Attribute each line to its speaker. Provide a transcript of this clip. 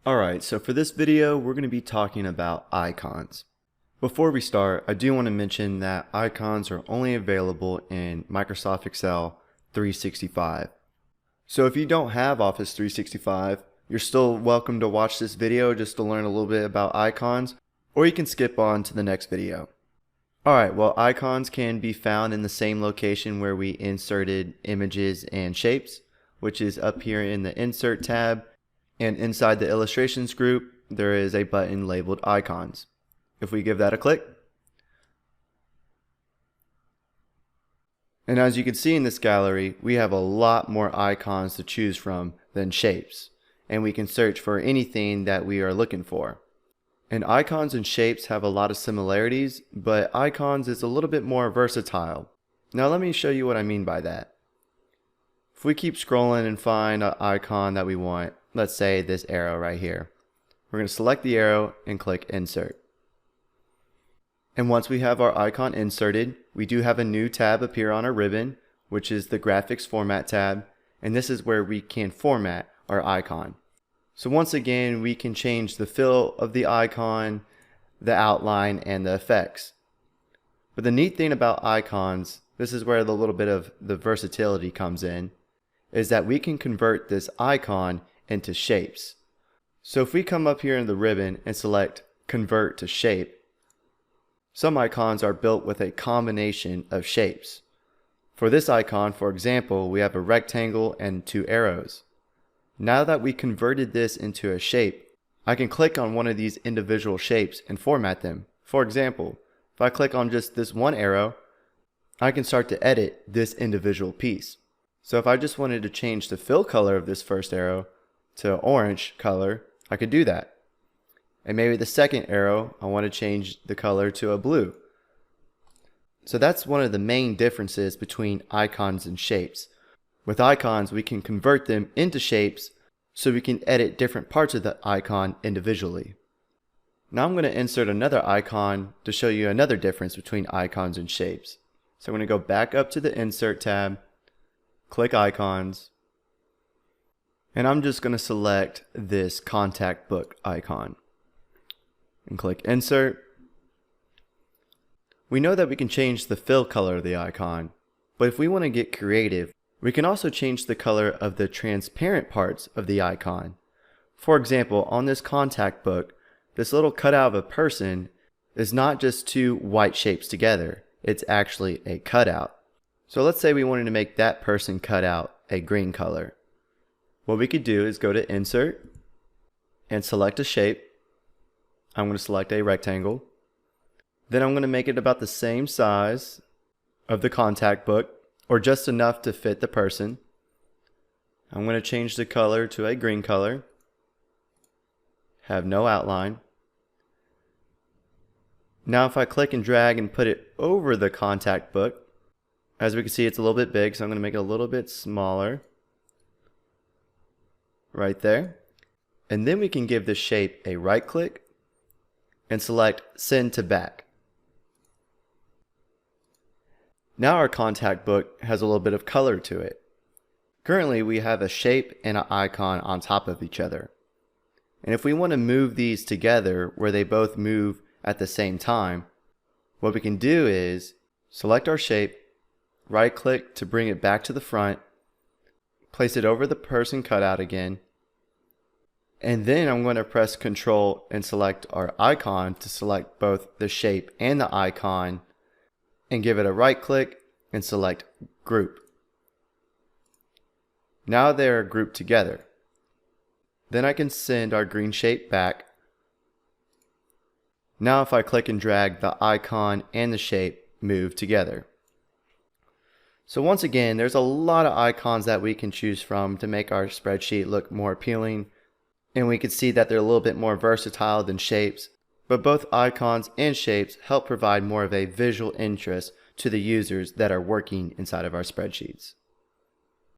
Speaker 1: Alright, so for this video, we're going to be talking about icons. Before we start, I do want to mention that icons are only available in Microsoft Excel 365. So if you don't have Office 365, you're still welcome to watch this video just to learn a little bit about icons, or you can skip on to the next video. Alright, well, icons can be found in the same location where we inserted images and shapes, which is up here in the Insert tab. And inside the Illustrations group, there is a button labeled Icons. If we give that a click, and as you can see in this gallery, we have a lot more icons to choose from than shapes, and we can search for anything that we are looking for. And icons and shapes have a lot of similarities, but icons is a little bit more versatile. Now let me show you what I mean by that. If we keep scrolling and find an icon that we want, let's say this arrow right here, we're going to select the arrow and click Insert. And once we have our icon inserted, we do have a new tab appear on our ribbon, which is the Graphics Format tab, and this is where we can format our icon. So once again, we can change the fill of the icon, the outline, and the effects. But the neat thing about icons, this is where the little bit of the versatility comes in, is that we can convert this icon into shapes. So if we come up here in the ribbon and select Convert to Shape, some icons are built with a combination of shapes. For this icon, for example, we have a rectangle and two arrows. Now that we converted this into a shape, I can click on one of these individual shapes and format them. For example, if I click on just this one arrow, I can start to edit this individual piece. So if I just wanted to change the fill color of this first arrow to orange color, I could do that. And maybe the second arrow, I want to change the color to a blue. So that's one of the main differences between icons and shapes. With icons, we can convert them into shapes so we can edit different parts of the icon individually. Now I'm going to insert another icon to show you another difference between icons and shapes. So I'm going to go back up to the Insert tab, click Icons, and I'm just going to select this contact book icon and click Insert. We know that we can change the fill color of the icon, but if we want to get creative, we can also change the color of the transparent parts of the icon. For example, on this contact book, this little cutout of a person is not just two white shapes together, it's actually a cutout. So let's say we wanted to make that person cut out a green color. What we could do is go to Insert and select a shape. I'm going to select a rectangle. Then I'm going to make it about the same size of the contact book, or just enough to fit the person. I'm going to change the color to a green color. Have no outline. Now if I click and drag and put it over the contact book, as we can see it's a little bit big, so I'm going to make it a little bit smaller. Right there. And then we can give this shape a right click and select Send to Back. Now our contact book has a little bit of color to it. Currently we have a shape and an icon on top of each other. And if we want to move these together where they both move at the same time, what we can do is select our shape, right click to bring it back to the front, place it over the person cutout again, and then I'm going to press Ctrl and select our icon to select both the shape and the icon, and give it a right click and select Group. Now they are grouped together. Then I can send our green shape back. Now if I click and drag, the icon and the shape move together. So once again, there's a lot of icons that we can choose from to make our spreadsheet look more appealing. And we can see that they're a little bit more versatile than shapes, but both icons and shapes help provide more of a visual interest to the users that are working inside of our spreadsheets.